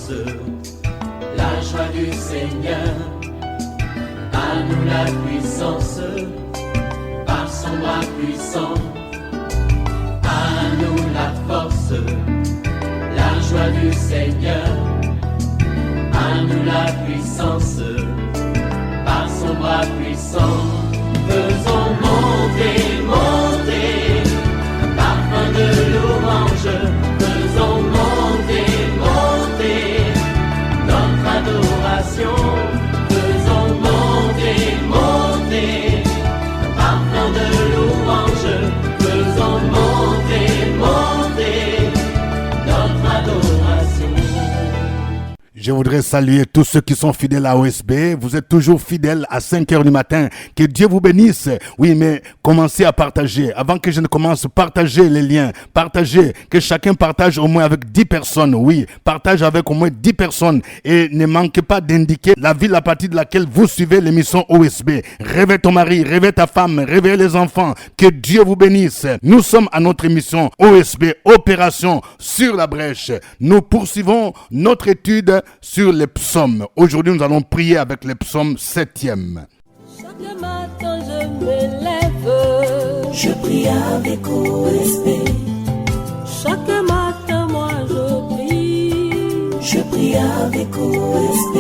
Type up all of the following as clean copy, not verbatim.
force, la joie du Seigneur. À nous la puissance, par son bras puissant. À nous la force, la joie du Seigneur. À nous la puissance, par son bras puissant. Faisons monter, monter, parfum de louange. Faisons monter, monter, notre adoration. Faisons monter, monter, parfum de louange. Faisons monter, monter, notre adoration. Je voudrais saluer tous ceux qui sont fidèles à OSB. Vous êtes toujours fidèles à 5h du matin. Que Dieu vous bénisse. Oui, mais commencez à partager. Avant que je ne commence, partagez les liens. Partagez. Que chacun partage au moins avec 10 personnes. Oui, partage avec au moins 10 personnes. Et ne manquez pas d'indiquer la ville à partir de laquelle vous suivez l'émission OSB. Réveille ton mari, réveille ta femme, réveille les enfants. Que Dieu vous bénisse. Nous sommes à notre émission OSB, Opération sur la brèche. Nous poursuivons notre étude sur les psaumes. Aujourd'hui, nous allons prier avec les psaumes 7e. Chaque matin, je me lève. Je prie avec OSB. Chaque matin, moi, je prie. Je prie avec OSB.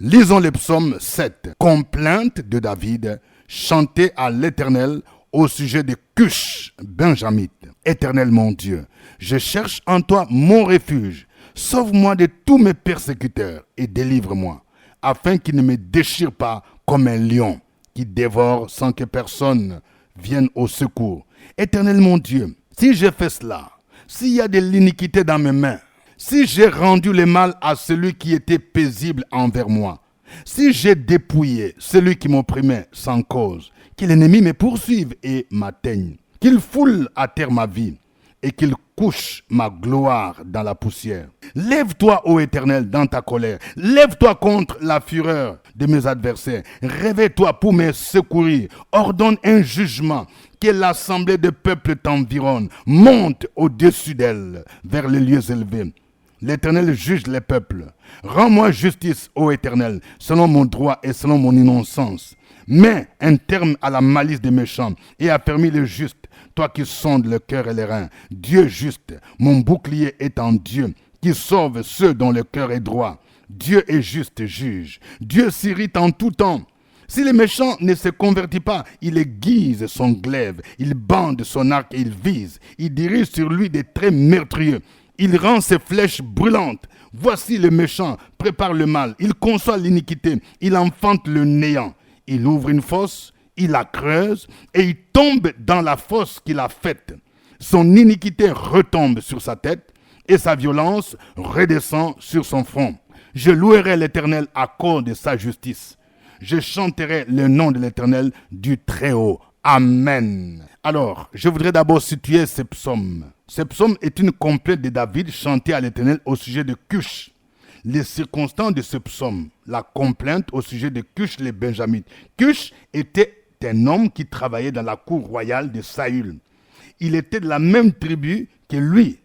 Lisons les psaumes 7. Complainte de David, chantée à l'Éternel au sujet de Cush, Benjamite. Éternel mon Dieu, je cherche en toi mon refuge. Sauve-moi de tous mes persécuteurs et délivre-moi, afin qu'ils ne me déchirent pas comme un lion qui dévore sans que personne vienne au secours. Éternel mon Dieu, si j'ai fait cela, s'il y a de l'iniquité dans mes mains, si j'ai rendu le mal à celui qui était paisible envers moi, si j'ai dépouillé celui qui m'opprimait sans cause, que l'ennemi me poursuive et m'atteigne, qu'il foule à terre ma vie, et qu'il couche ma gloire dans la poussière. Lève-toi, ô Éternel, dans ta colère. Lève-toi contre la fureur de mes adversaires. Réveille-toi pour me secourir. Ordonne un jugement, que l'assemblée de peuples t'environne. Monte au-dessus d'elle, vers les lieux élevés. L'Éternel juge les peuples. Rends-moi justice, ô Éternel, selon mon droit et selon mon innocence. Mets un terme à la malice des méchants et affermis le juste. Toi qui sondes le cœur et les reins, Dieu juste, mon bouclier est en Dieu, qui sauve ceux dont le cœur est droit. Dieu est juste juge. Dieu s'irrite en tout temps. Si le méchant ne se convertit pas, il aiguise son glaive, il bande son arc et il vise. Il dirige sur lui des traits meurtrieux. Il rend ses flèches brûlantes. Voici le méchant prépare le mal. Il conçoit l'iniquité. Il enfante le néant. Il ouvre une fosse, il la creuse et il tombe dans la fosse qu'il a faite. Son iniquité retombe sur sa tête et sa violence redescend sur son front. Je louerai l'Éternel à cause de sa justice. Je chanterai le nom de l'Éternel du Très-Haut. Amen. Alors, je voudrais d'abord situer ce psaume. Ce psaume est une complainte de David chantée à l'Éternel au sujet de Cush. Les circonstances de ce psaume, la complainte au sujet de Cush les Benjamites. Cush était un homme qui travaillait dans la cour royale de Saül. Il était de la même tribu que lui,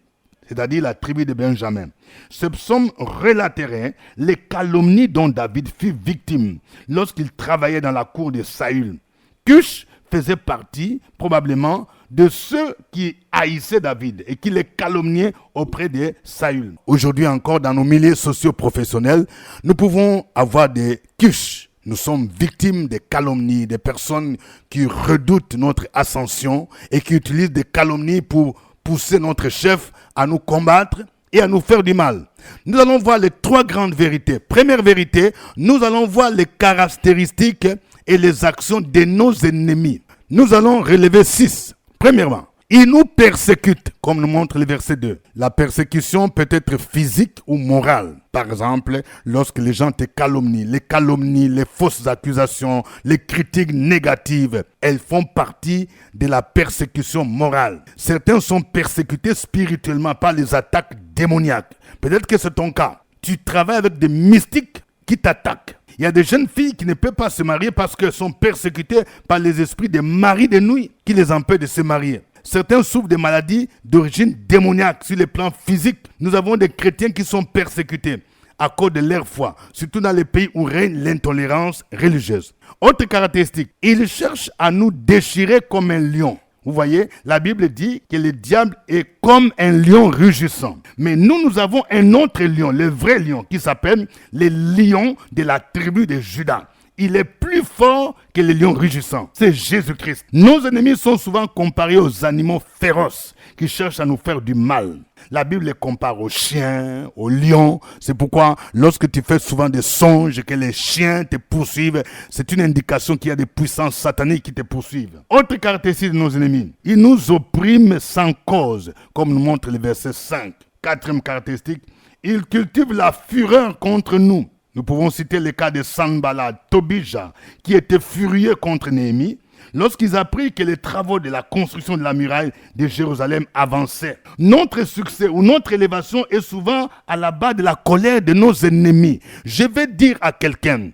c'est-à-dire la tribu de Benjamin. Ce psaume relaterait les calomnies dont David fut victime lorsqu'il travaillait dans la cour de Saül. Cush faisait partie probablement de ceux qui haïssaient David et qui les calomniaient auprès de Saül. Aujourd'hui encore, dans nos milieux socio-professionnels, nous pouvons avoir des Cush. Nous sommes victimes des calomnies, des personnes qui redoutent notre ascension et qui utilisent des calomnies pour pousser notre chef à nous combattre et à nous faire du mal. Nous allons voir les 3 grandes vérités. Première vérité, nous allons voir les caractéristiques et les actions de nos ennemis. Nous allons relever 6. Premièrement, ils nous persécutent, comme nous montre le verset 2. La persécution peut être physique ou morale. Par exemple, lorsque les gens te calomnient, les fausses accusations, les critiques négatives, elles font partie de la persécution morale. Certains sont persécutés spirituellement par les attaques démoniaques. Peut-être que c'est ton cas. Tu travailles avec des mystiques qui t'attaquent. Il y a des jeunes filles qui ne peuvent pas se marier parce qu'elles sont persécutées par les esprits des maris de nuit qui les empêchent de se marier. Certains souffrent de maladies d'origine démoniaque sur le plan physique. Nous avons des chrétiens qui sont persécutés à cause de leur foi, surtout dans les pays où règne l'intolérance religieuse. Autre caractéristique, ils cherchent à nous déchirer comme un lion. Vous voyez, la Bible dit que le diable est comme un lion rugissant. Mais nous avons un autre lion, le vrai lion, qui s'appelle le lion de la tribu de Juda. Il est plus fort que les lions rugissants. C'est Jésus-Christ. Nos ennemis sont souvent comparés aux animaux féroces qui cherchent à nous faire du mal. La Bible les compare aux chiens, aux lions. C'est pourquoi lorsque tu fais souvent des songes que les chiens te poursuivent, c'est une indication qu'il y a des puissances sataniques qui te poursuivent. Autre caractéristique de nos ennemis, ils nous oppriment sans cause, comme nous montre le verset 5. Quatrième caractéristique, ils cultivent la fureur contre nous. Nous pouvons citer le cas de Sanballat, Tobija, qui était furieux contre Néhémie lorsqu'ils apprirent que les travaux de la construction de la muraille de Jérusalem avançaient. Notre succès ou notre élévation est souvent à la base de la colère de nos ennemis. Je vais dire à quelqu'un,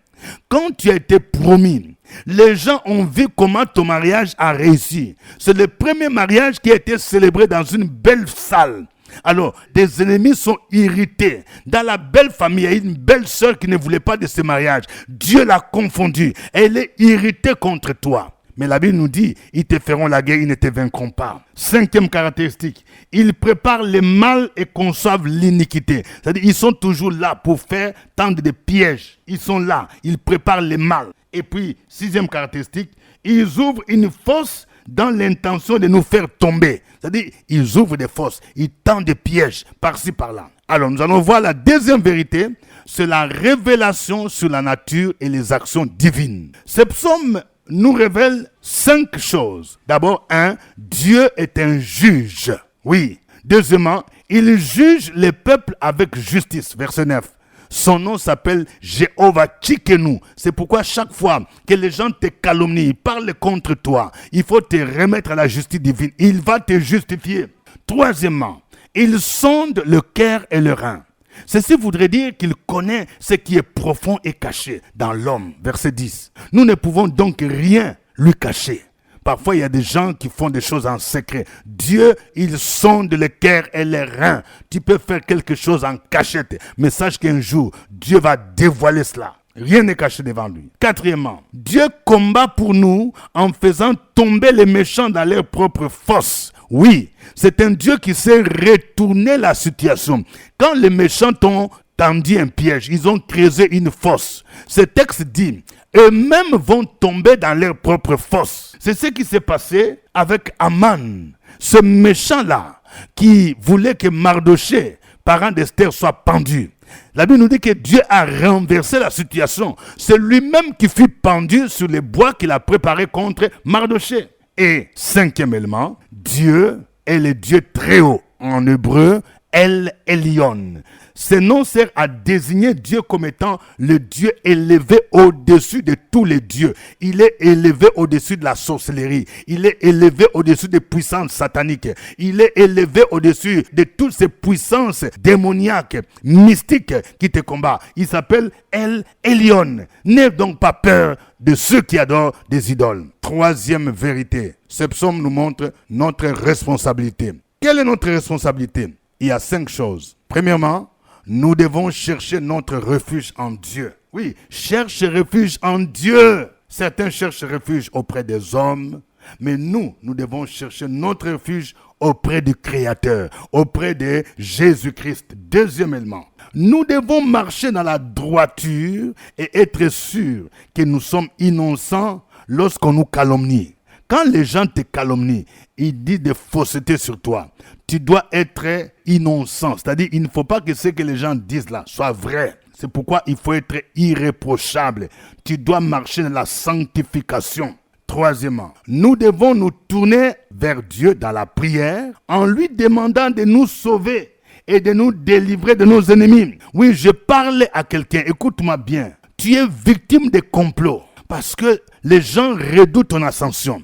quand tu as été promis, les gens ont vu comment ton mariage a réussi. C'est le premier mariage qui a été célébré dans une belle salle. Alors, des ennemis sont irrités. Dans la belle famille, il y a une belle sœur qui ne voulait pas de ce mariage. Dieu l'a confondue. Elle est irritée contre toi. Mais la Bible nous dit, ils te feront la guerre, ils ne te vaincront pas. Cinquième caractéristique, ils préparent le mal et conçoivent l'iniquité. C'est-à-dire, ils sont toujours là pour faire tendre des pièges. Ils sont là, ils préparent le mal. Et puis, sixième caractéristique, ils ouvrent une fosse dans l'intention de nous faire tomber. C'est-à-dire, ils ouvrent des fosses, ils tendent des pièges par-ci, par-là. Alors, nous allons voir la deuxième vérité, c'est la révélation sur la nature et les actions divines. Ce psaume nous révèle 5 choses. D'abord, 1, Dieu est un juge. Oui. Deuxièmement, il juge les peuples avec justice. Verset 9. Son nom s'appelle Jéhovah Tchikenu. C'est pourquoi chaque fois que les gens te calomnient, ils parlent contre toi, il faut te remettre à la justice divine. Il va te justifier. Troisièmement, il sonde le cœur et le rein. Ceci voudrait dire qu'il connaît ce qui est profond et caché dans l'homme. Verset 10. Nous ne pouvons donc rien lui cacher. Parfois, il y a des gens qui font des choses en secret. Dieu, il sonde le cœur et les reins. Tu peux faire quelque chose en cachette, mais sache qu'un jour, Dieu va dévoiler cela. Rien n'est caché devant lui. Quatrièmement, Dieu combat pour nous en faisant tomber les méchants dans leur propre fosse. Oui, c'est un Dieu qui sait retourner la situation. Quand les méchants t'ont tendu un piège, ils ont creusé une fosse. Ce texte dit, eux-mêmes vont tomber dans leur propre fosse. C'est ce qui s'est passé avec Aman, ce méchant-là, qui voulait que Mardoché, parent d'Esther, soit pendu. La Bible nous dit que Dieu a renversé la situation. C'est lui-même qui fut pendu sur les bois qu'il a préparés contre Mardoché. Et cinquième élément, Dieu est le Dieu très haut. En hébreu, El Elyon. Ce nom sert à désigner Dieu comme étant le Dieu élevé au-dessus de tous les dieux. Il est élevé au-dessus de la sorcellerie. Il est élevé au-dessus des puissances sataniques. Il est élevé au-dessus de toutes ces puissances démoniaques, mystiques qui te combattent. Il s'appelle El Elyon. N'aie donc pas peur de ceux qui adorent des idoles. Troisième vérité. Ce psaume nous montre notre responsabilité. Quelle est notre responsabilité? Il y a 5 choses. Premièrement, nous devons chercher notre refuge en Dieu. Oui, cherche refuge en Dieu. Certains cherchent refuge auprès des hommes, mais nous devons chercher notre refuge auprès du Créateur, auprès de Jésus-Christ. Deuxièmement, nous devons marcher dans la droiture et être sûrs que nous sommes innocents lorsqu'on nous calomnie. Quand les gens te calomnient, ils disent des faussetés sur toi. Tu dois être innocent. C'est-à-dire, il ne faut pas que ce que les gens disent là soit vrai. C'est pourquoi il faut être irréprochable. Tu dois marcher dans la sanctification. Troisièmement, nous devons nous tourner vers Dieu dans la prière en lui demandant de nous sauver et de nous délivrer de nos ennemis. Oui, je parle à quelqu'un. Écoute-moi bien. Tu es victime de complots parce que les gens redoutent ton ascension.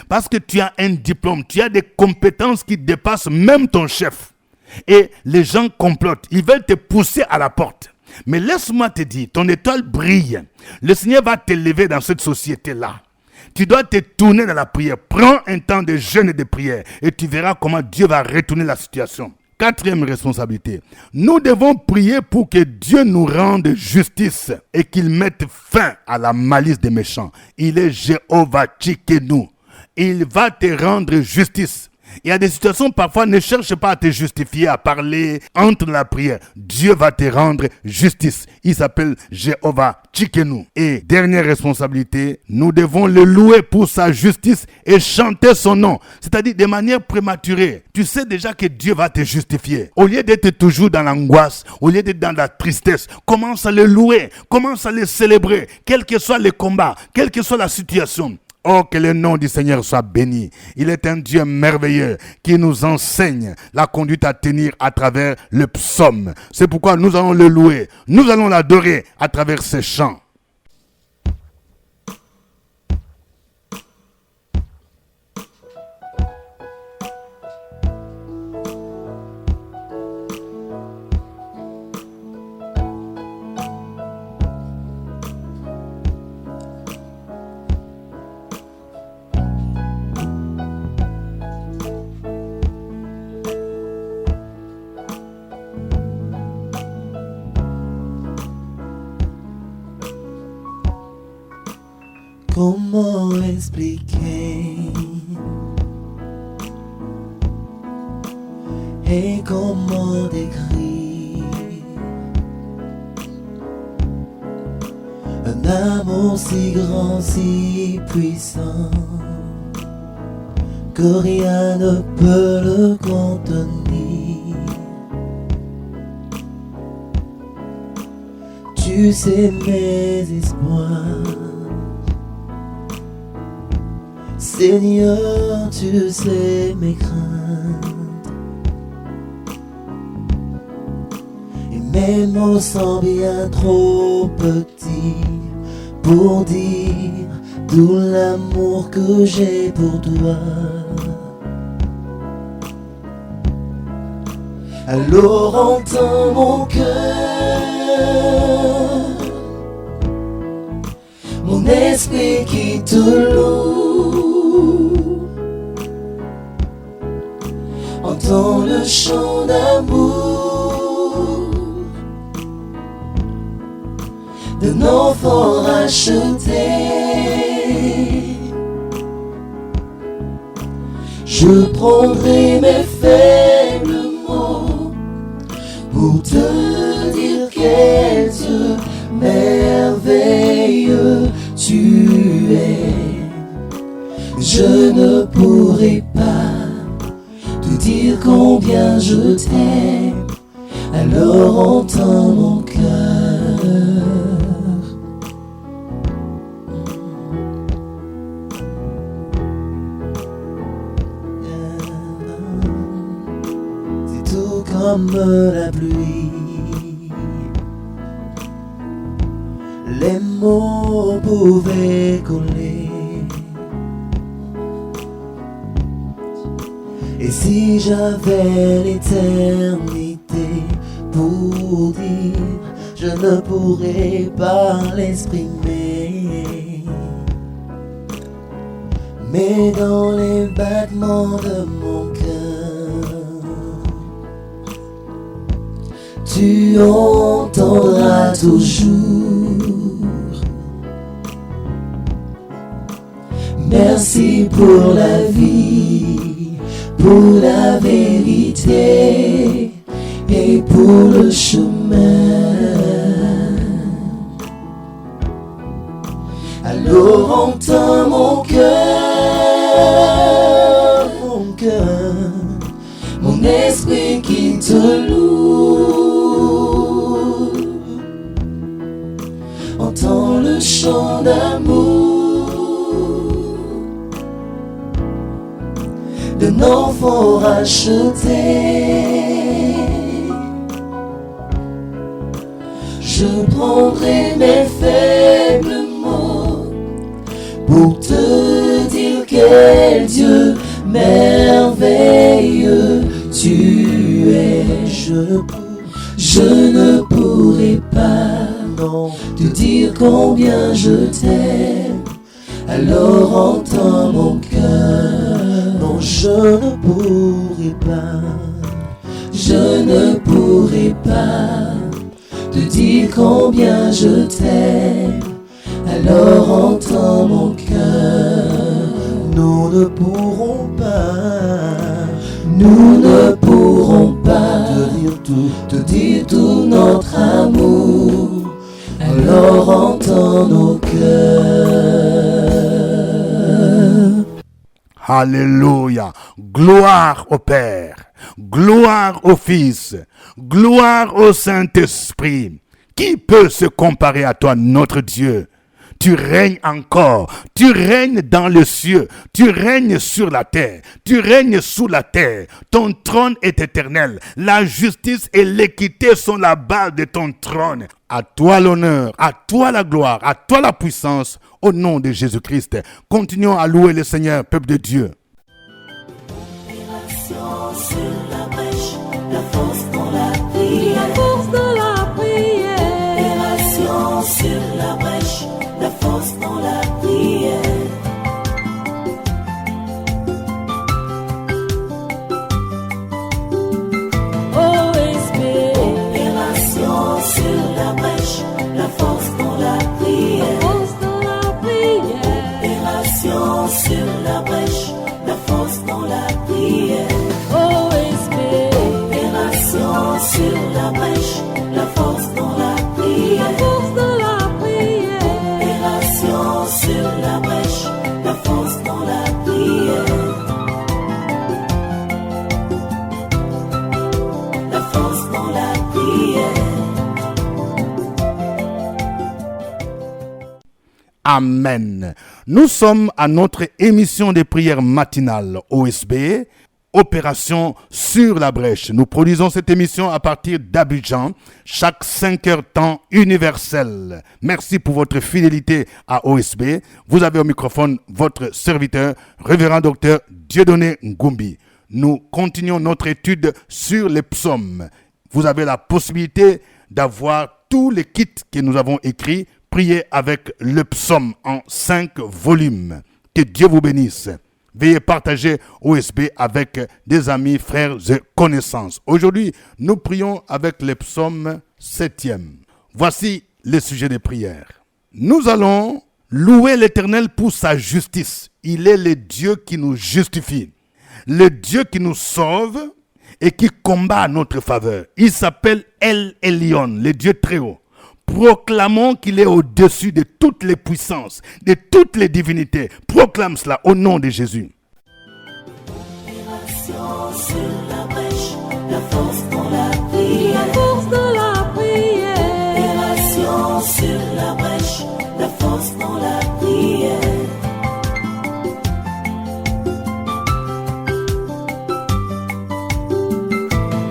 Parce que tu as un diplôme, tu as des compétences qui dépassent même ton chef. Et les gens complotent, ils veulent te pousser à la porte. Mais laisse-moi te dire, ton étoile brille. Le Seigneur va t'élever dans cette société-là. Tu dois te tourner dans la prière. Prends un temps de jeûne et de prière et tu verras comment Dieu va retourner la situation. Quatrième responsabilité, nous devons prier pour que Dieu nous rende justice et qu'il mette fin à la malice des méchants. Il est Jéhovah Tsidkenu. Il va te rendre justice. Il y a des situations, parfois, ne cherche pas à te justifier, à parler, entre la prière. Dieu va te rendre justice. Il s'appelle Jéhovah Tsidkenu. Et dernière responsabilité, nous devons le louer pour sa justice et chanter son nom. C'est-à-dire de manière prématurée. Tu sais déjà que Dieu va te justifier. Au lieu d'être toujours dans l'angoisse, au lieu d'être dans la tristesse, commence à le louer, commence à le célébrer, quel que soit le combat, quelle que soit la situation. Oh, que le nom du Seigneur soit béni. Il est un Dieu merveilleux qui nous enseigne la conduite à tenir à travers le psaume. C'est pourquoi nous allons le louer. Nous allons l'adorer à travers ces chants. Comment expliquer et comment décrire un amour si grand, si puissant que rien ne peut le contenir. Tu sais mes espoirs, Seigneur, tu sais mes craintes, et mes mots sont bien trop petits pour dire tout l'amour que j'ai pour toi. Alors entends mon cœur, mon esprit qui te loue. Entends le chant d'amour d'un enfant racheté. Je prendrai mes faibles mots pour te dire quel Dieu merveilleux tu es. Je ne pourrai pas te dire combien je t'aime, alors entends mon cœur. C'est tout comme la pluie, les mots pouvaient coller. Et si j'avais l'éternité pour dire, je ne pourrais pas l'exprimer. Mais dans les battements de mon cœur, tu entendras toujours. Merci pour la vie, pour la vérité et pour le chemin. Alors entends mon cœur, mon esprit qui te loue. Entends le chant d'amour d'un enfant racheté. Je prendrai mes faibles mots pour te dire quel Dieu merveilleux tu es. Je ne pourrai pas non te dire combien je t'aime, alors entends mon cœur. Non, je ne pourrai pas te dire combien je t'aime, alors entends mon cœur. Nous ne pourrons pas te dire tout notre amour, alors entends nos cœurs. Alléluia. Gloire au Père, gloire au Fils, gloire au Saint-Esprit. Qui peut se comparer à toi, notre Dieu? Tu règnes encore, tu règnes dans le ciel, tu règnes sur la terre, tu règnes sous la terre. Ton trône est éternel. La justice et l'équité sont la base de ton trône. À toi l'honneur, à toi la gloire, à toi la puissance, au nom de Jésus-Christ. Continuons à louer le Seigneur, peuple de Dieu. Sur la brèche, la force dans la prière. La force dans la prière. Opération sur la brèche, la force dans la prière. OSB. Opération sur la brèche, la force dans la prière. Force dans la prière. Opération sur la brèche, la force dans la prière. OSB. Opération sur la brèche, la force dans la prière. Force dans la prière. Opération sur la brèche, la force dans la prière. La force dans la prière. Amen. Nous sommes à notre émission de prière matinale OSB, Opération sur la brèche. Nous produisons cette émission à partir d'Abidjan, chaque 5 heures temps universel. Merci pour votre fidélité à OSB. Vous avez au microphone votre serviteur, révérend docteur Dieudonné Ngumbi. Nous continuons notre étude sur les psaumes. Vous avez la possibilité d'avoir tous les kits que nous avons écrits. Priez avec le psaume en 5 volumes. Que Dieu vous bénisse. Veuillez partager OSB avec des amis, frères et connaissances. Aujourd'hui, nous prions avec le psaume 7e. Voici le sujet des prières. Nous allons louer l'Éternel pour sa justice. Il est le Dieu qui nous justifie, le Dieu qui nous sauve et qui combat à notre faveur. Il s'appelle El Elyon, le Dieu très haut. Proclamons qu'il est au-dessus de toutes les puissances, de toutes les divinités. Proclame cela au nom de Jésus. Opération sur la brèche, la force dans la prière. Force dans la prière. Opération sur la brèche, la force dans la prière.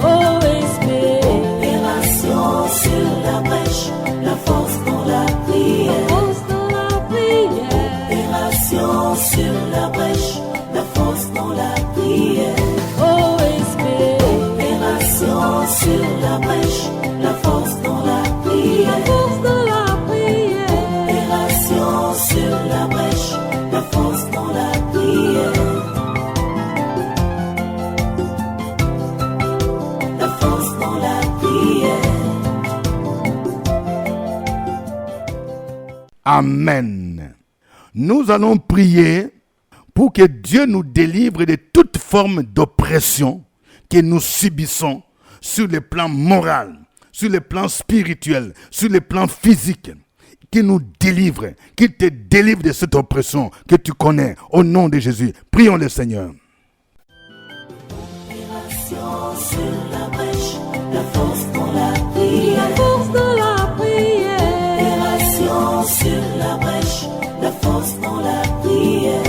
OSB. Opération sur la brèche, la force dans la prière. Force dans la prière. Opération sur la brèche, la force dans la prière. OSB. Opération sur la brèche, la force dans la prière. Force dans la prière. Opération sur la brèche, la force dans la prière. La force dans la prière. Amen. Nous allons prier pour que Dieu nous délivre de toute forme d'oppression que nous subissons sur le plan moral, sur le plan spirituel, sur le plan physique. Qu'il nous délivre, qu'il te délivre de cette oppression que tu connais. Au nom de Jésus, prions le Seigneur. Opération sur la brèche, la force dans la prière. Force dans la prière. Opération sur la brèche, la force dans la prière.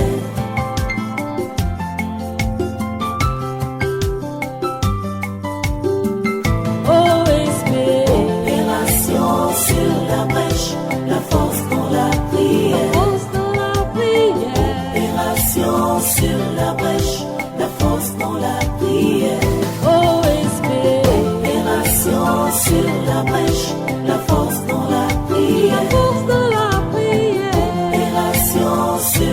OSB. Opération sur la brèche, la force dans la prière. Force dans la prière. Opération sur la brèche, la force dans la prière. OSB. Opération sur la brèche, la force dans la prière. Force dans la prière. Opération sur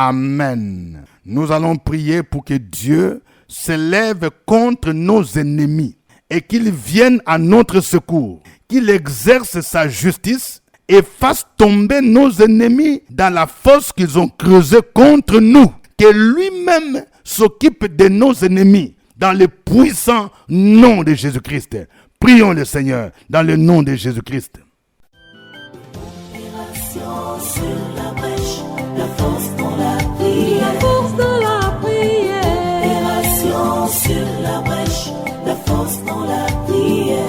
Amen. Nous allons prier pour que Dieu s'élève contre nos ennemis et qu'il vienne à notre secours, qu'il exerce sa justice et fasse tomber nos ennemis dans la fosse qu'ils ont creusée contre nous. Que lui-même s'occupe de nos ennemis dans le puissant nom de Jésus-Christ. Prions le Seigneur dans le nom de Jésus-Christ. Opération sur la brèche, la force dans la prière. La force de la prière. Opération sur la brèche, la force dans la prière.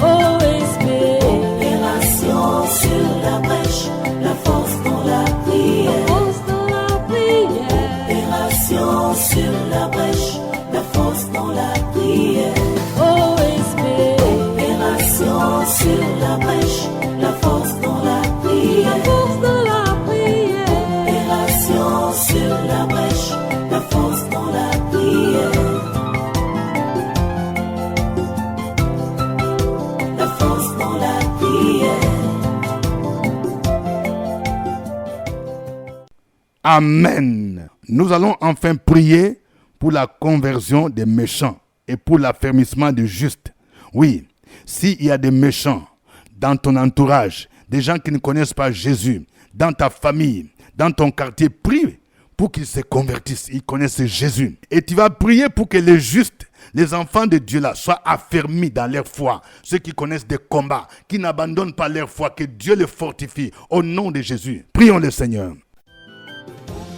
Ô Esprit, Opération sur la brèche, la force dans la prière. force de la prière. Opération sur la brèche, la force dans la prière. Ô Esprit, Opération sur la brèche, la force dans la prière. la force de la prière. Opération sur la brèche, la force dans la prière. La force dans la prière. Amen. Nous allons enfin prier pour la conversion des méchants et pour l'affermissement des justes. Oui, s'il y a des méchants dans ton entourage, des gens qui ne connaissent pas Jésus, dans ta famille, dans ton quartier, prie pour qu'ils se convertissent, ils connaissent Jésus. Et tu vas prier pour que les justes, les enfants de Dieu là, soient affermis dans leur foi. Ceux qui connaissent des combats, qui n'abandonnent pas leur foi, que Dieu les fortifie au nom de Jésus. Prions le Seigneur.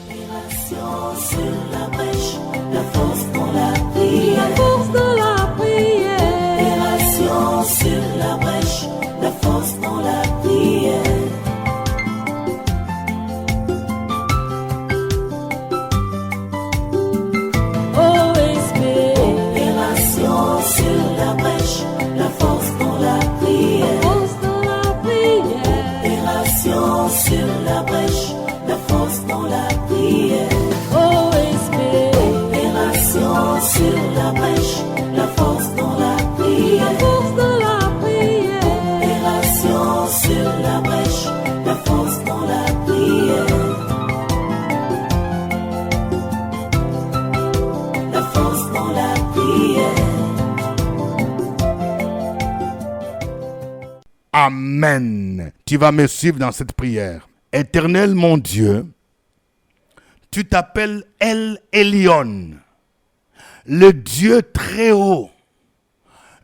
Opération sur la brèche, la force dans la prière. La force de la prière. Opération sur la brèche, la force dans la prière. Ô Esprit, Opération sur la brèche, la force dans la prière. force de la prière. Opération sur la brèche, la force dans la prière. Ô Esprit, Opération sur la brèche, la force dans la prière. la force de la prière. Opération sur la brèche, la force dans la prière. La force dans la prière. Amen. Tu vas me suivre dans cette prière. Éternel mon Dieu, tu t'appelles El Elyon, le Dieu très haut,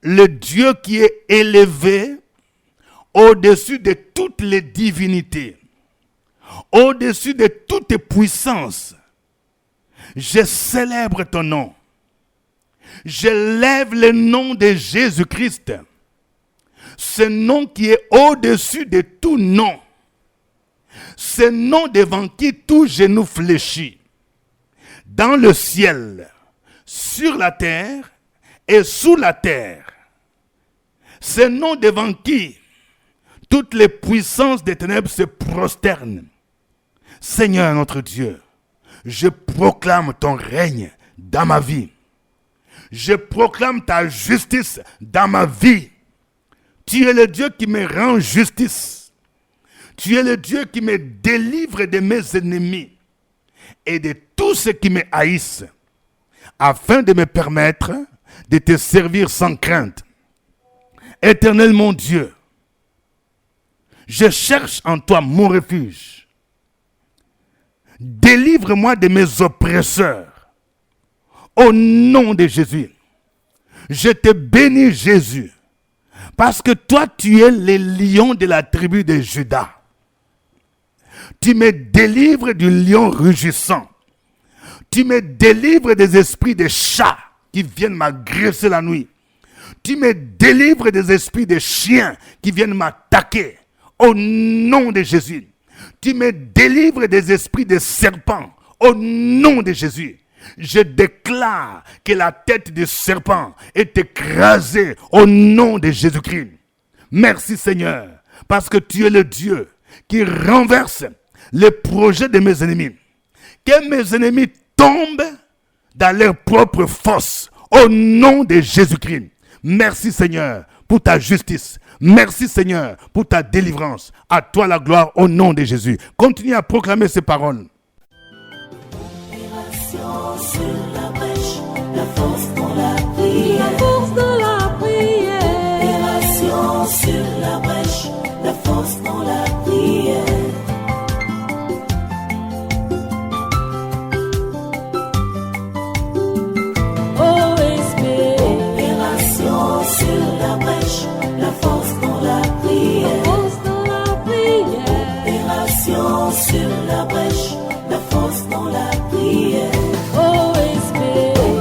le Dieu qui est élevé au-dessus de toutes les divinités, au-dessus de toute puissance. Je célèbre ton nom. Je lève le nom de Jésus-Christ, ce nom qui est au-dessus de tout nom. Ce nom devant qui tout genou fléchit, dans le ciel, sur la terre et sous la terre. Ce nom devant qui toutes les puissances des ténèbres se prosternent. Seigneur notre Dieu, je proclame ton règne dans ma vie. Je proclame ta justice dans ma vie. Tu es le Dieu qui me rend justice. Tu es le Dieu qui me délivre de mes ennemis et de tous ceux qui me haïssent, afin de me permettre de te servir sans crainte. Éternel mon Dieu, je cherche en toi mon refuge. Délivre-moi de mes oppresseurs. Au nom de Jésus, je te bénis Jésus, parce que toi tu es le lion de la tribu de Juda. Tu me délivres du lion rugissant. Tu me délivres des esprits de chats qui viennent m'agresser la nuit. Tu me délivres des esprits de chiens qui viennent m'attaquer. Au nom de Jésus. Tu me délivres des esprits de serpents. Au nom de Jésus. Je déclare que la tête du serpent est écrasée au nom de Jésus-Christ. Merci Seigneur, parce que tu es le Dieu qui renverse les projets de mes ennemis. Que mes ennemis tombent dans leur propre fosse au nom de Jésus-Christ. Merci Seigneur pour ta justice. Merci Seigneur pour ta délivrance. À toi la gloire au nom de Jésus. Continue à proclamer ces paroles. Opération sur la brèche, la force dans la prière. La force de la prière. Opération sur la brèche, la force dans la prière. OSB. Opération sur la brèche, la force dans la prière. La force de la prière. Opération sur la brèche, la force dans la prière. OSB.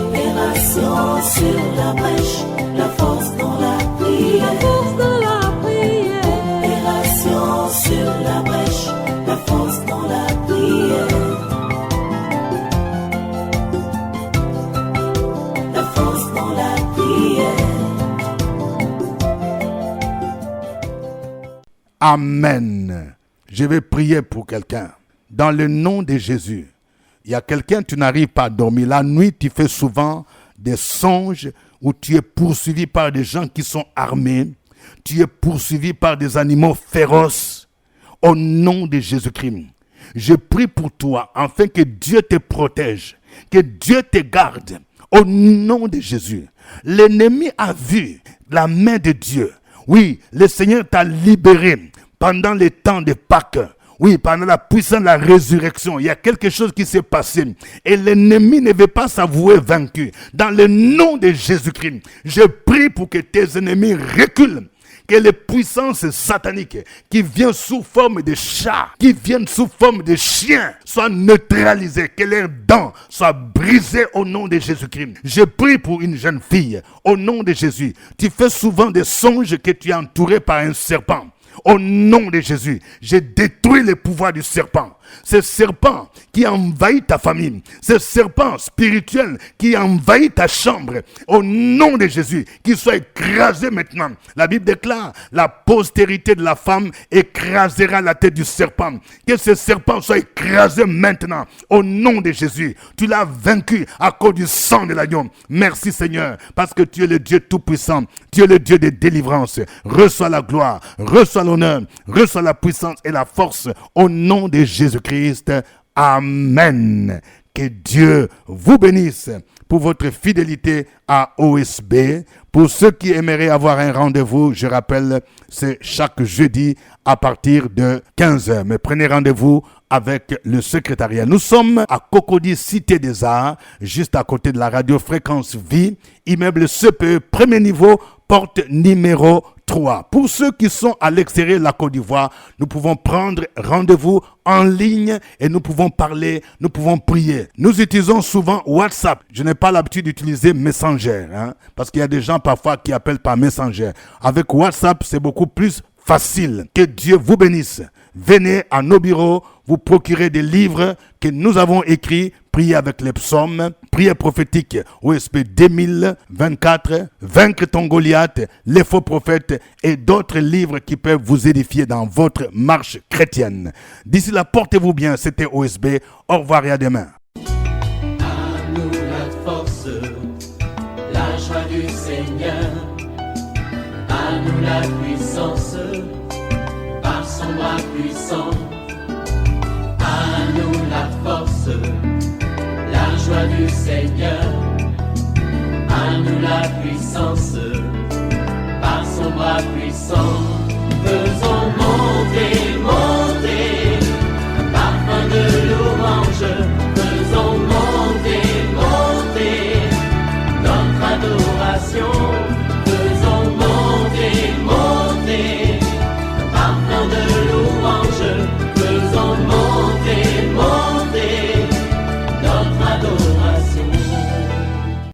Opération sur la brèche, la force dans la prière. La force de la prière. Opération sur la brèche, la force dans la prière. La force dans la prière. Amen. Je vais prier pour quelqu'un. Dans le nom de Jésus. Il y a quelqu'un, tu n'arrives pas à dormir. La nuit, tu fais souvent des songes où tu es poursuivi par des gens qui sont armés. Tu es poursuivi par des animaux féroces. Au nom de Jésus-Christ, je prie pour toi afin que Dieu te protège, que Dieu te garde. Au nom de Jésus, l'ennemi a vu la main de Dieu. Oui, le Seigneur t'a libéré pendant les temps de Pâques. Oui, pendant la puissance de la résurrection, il y a quelque chose qui s'est passé. Et l'ennemi ne veut pas s'avouer vaincu. Dans le nom de Jésus-Christ, je prie pour que tes ennemis reculent. Que les puissances sataniques qui viennent sous forme de chats, qui viennent sous forme de chiens, soient neutralisées. Que leurs dents soient brisées au nom de Jésus-Christ. Je prie pour une jeune fille au nom de Jésus. Tu fais souvent des songes que tu es entouré par un serpent. Au nom de Jésus, je détruis le pouvoir du serpent. Ce serpent qui envahit ta famille, ce serpent spirituel qui envahit ta chambre, au nom de Jésus, qu'il soit écrasé maintenant. La Bible déclare, la postérité de la femme écrasera la tête du serpent. Que ce serpent soit écrasé maintenant, au nom de Jésus. Tu l'as vaincu à cause du sang de l'agneau. Merci Seigneur, parce que tu es le Dieu tout-puissant. Tu es le Dieu de délivrance. Reçois la gloire, reçois l'honneur, reçois la puissance et la force, au nom de Jésus-Christ. Amen. Que Dieu vous bénisse pour votre fidélité à OSB. Pour ceux qui aimeraient avoir un rendez-vous, je rappelle, c'est chaque jeudi à partir de 15h. Mais prenez rendez-vous avec le secrétariat. Nous sommes à Cocody, Cité des Arts, juste à côté de la radio Fréquence Vie, immeuble CPE, premier niveau, porte numéro 3. Pour ceux qui sont à l'extérieur de la Côte d'Ivoire, nous pouvons prendre rendez-vous en ligne et nous pouvons parler, nous pouvons prier. Nous utilisons souvent WhatsApp. Je n'ai pas l'habitude d'utiliser Messenger, parce qu'il y a des gens parfois qui appellent par Messenger. Avec WhatsApp, c'est beaucoup plus facile. Que Dieu vous bénisse. Venez à nos bureaux, vous procurez des livres que nous avons écrits, priez avec les psaumes, prière prophétique OSB 2024, Vaincre ton Goliath, les faux prophètes et d'autres livres qui peuvent vous édifier dans votre marche chrétienne. D'ici là, portez-vous bien, c'était OSB. Au revoir et à demain. À nous la force, la joie du Seigneur. À nous la puissance, par son bras puissant. À nous la force, la joie du Seigneur. À nous la puissance, par son bras puissant. Faisons monter, monter, un parfum de louange. Faisons monter, monter, notre adoration. Faisons monter, monter, un parfum de louange.